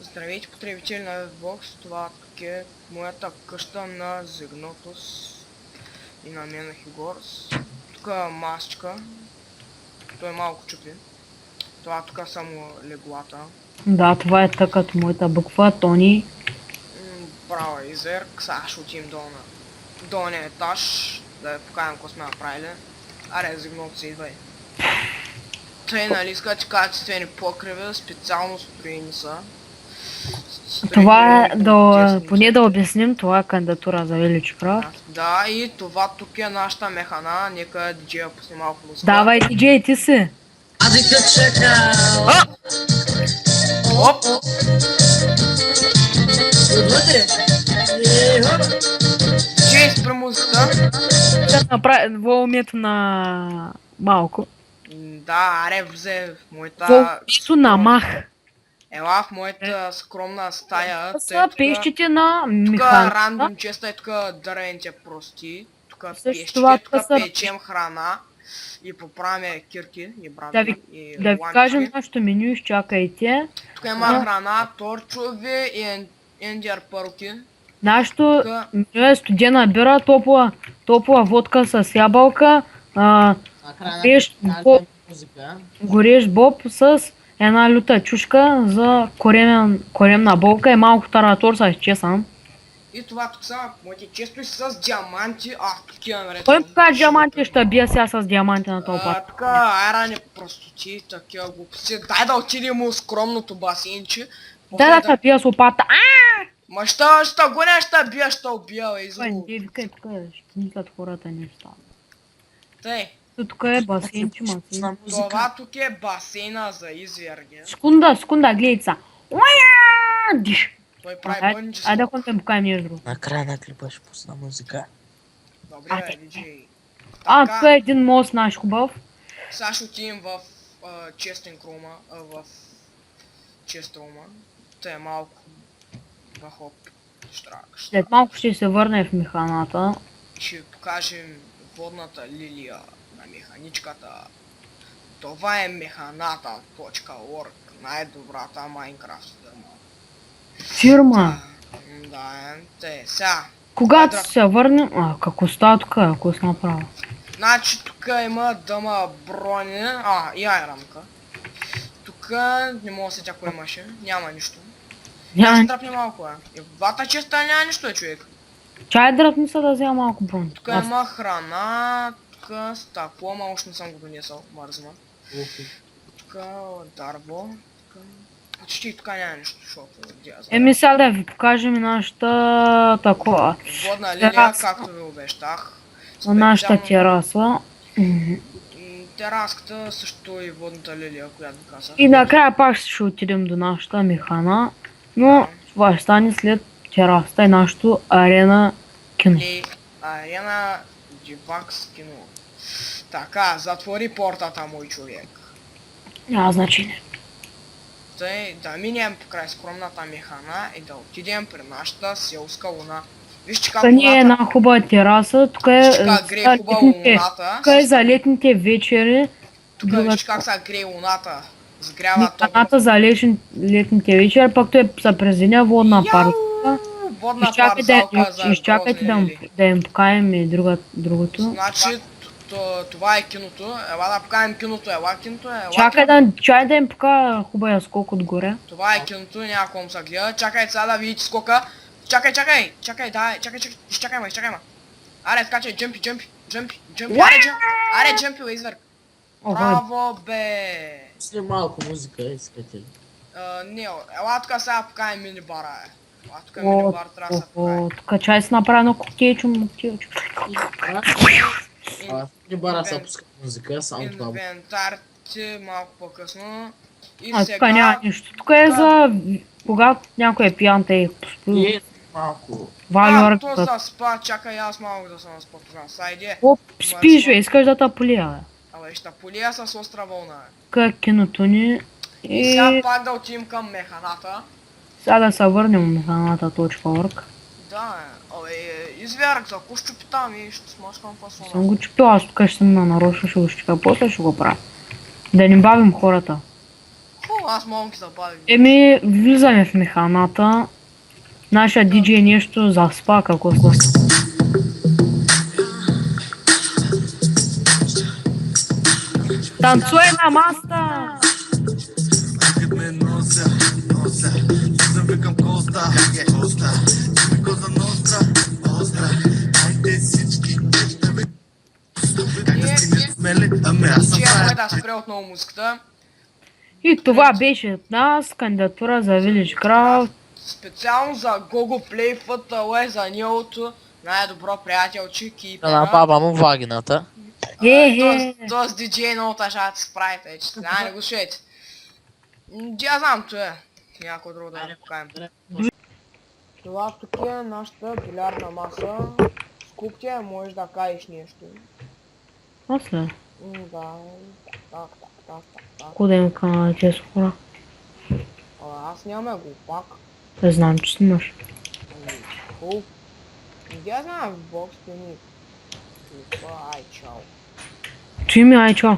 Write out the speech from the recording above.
Здравейте, потребители на Xbox, това е моята къща на Зигнотус и на мен на Хигорс. Тук е масичка, той е малко чупи. Това тук е само леглата. Да, това е така като моята буква, Тони. Браво, Изерк, сега ще отидем долу на долния етаж, да я покажем какво сме направили. Аре, Зигнотус, идвай. Тъй, нали искате качествени покриви, специално строени са. Това е, поне да обясним, това е кандидатура за Village Craft. Да, и това тук е нашата механа, нека диджея пусне малко музика. Давай, диджей, ти си! Аз ви чакам! Оп! Отвътре! Диджей, спри музиката. Да направи волумето на малко. Да, аре, взе в моята... Волумето на мах. Ела в моята скромна стая. Това са пещите на Тук механата. рандом честа и тук дървените прости. Тук Също това пещите, тук са- печем храна. И поправяме кирки и Да брадви ви, и да ви лампички. кажем нашето меню, изчакайте. Тук има храна, торчови и ендер пърки. Нашето Тук меню е студена бира, топла водка с ябълка, горещ боб, горещ боб с една люта чушка за коремна болка и малко таратор с чесан. и това тук са моите често с диаманти. Такива наред. Кой ми каза диаманти, ще бия сега с диаманти на този път? Тук айрани простоти, такива глупости. Дай да отидем у скромното басейнче. Да се бия с лопата. Ма ще гоня, ще бия, ще убия, Кой, изло. не викай тук, ще мислят хората неща. Тъй, Тук е басейнче, басейн. това тук е басейна за изверги. Секунда, гледай са. Диш. Той прави бънджи Айде да скок. ходим покажем езеро. Накрая на клипа ще пусна музика. Добре, бе, диджей. Тук е един мост наш хубав. Сега ще отидем в честен крума, в чест рума. Те е малко вахоп. След малко ще се върне в механата. Ще покажем водната лилия на механичката. Това е механата.org, най-добрата Майнкрафт фирма. Фирма. Да, сега. Когато се върнем... какво става тук? Какво се направи? Значи тук има дъма брони, и айранка. Тук не мога да сетя кой имаше, няма нищо. Аз Няма... дръпне малко, И в двата честа няма нищо, човек. Чай дръпни се да взема малко брон. Тук има храна, тук стакло, ама още не съм го донесъл, мързна. Тук дърво, тук... Почти тук няма нищо, защото Еми сега да ви покажем нашата такова. водна линия, тераса. както ви обещах. Нашата Специално- тераса. Тераската също и водната лилия, която ви казах. И накрая пак ще отидем до нашата механа. Но това ще стане след терасата и нашото арена кино. И арена Дебакс кино. Така, затвори портата, мой човек. Няма значение. Тъй да минем покрай скромната механа и да отидем при нашата селска луна. Вижте как Тук ни е луната, една хубава тераса. Тук е, вижте как грее хубаво луната. тук е за летните вечери. Тук вижте как се грее луната. Сгрява топло. Механата за летните вечери, пък той се презеня водна парка. Водна Изчакайте парзалка за изчакайте грозни лили. да им покажем и другото. Значи, това е киното. Ела да покажем киното. Ела киното. Чай да им покажа хубавия скок отгоре. Това е киното, няма кому се гледа. Чакай сега да видите скока. Чакай, дай, изчакай ма. Аре, скачай, джъмпи. Аре, джъмпи, изверг. Браво, бе. Пусни малко музика, искате ли? Не, ела тук сега покажем мини-бара, Ела тук мини-бар трябва да се покажем. Тук чай се направи на коктейлчо. Не бара са пуска музика, само това. Инвентарите малко по-късно. И Тук сега... няма нищо. Тук е за когато някой е пиян, те поспи. И малко. Валюар. то за спа, чакай аз малко да се наспа тогава. Сайде. Оп, спиш, бе, искаш да те полия, бе. Абе, ще полия с остра вълна, Тук е киното ни. И сега И пак да отидем към механата. сега да се върнем в механата.org. Да, извярах за ако щупи там и ще смачкам фасона. Съм го чупил, аз тук ще съм на нарочно, ще го щупя, после ще го правя. Да не бавим хората. Хубаво, аз мога да ги забавя. Еми, влизаме в механата. Нашия диджей нещо заспа, какво са. Танцуе на маста! Че е да спре отново музиката. И това беше от нас, кандидатура за Village Craft. Специално за Google Play FTL за Нилото, най-добро приятелче, Да на кипера. баба му вагината. Този диджей много тъжа да се справи, тъй че не го шуете. Я знам, че е. Някой друг да я покажем. Това тук е нашата билярна маса. Скуптия, можеш да кажеш нещо. После, Да, так. куда им канала тези хора? Аз нямаме го пак. Да знам, че снимаш. Хуб. Я знам в бокс ни. Ай, чао. Чи ми, ай, чао.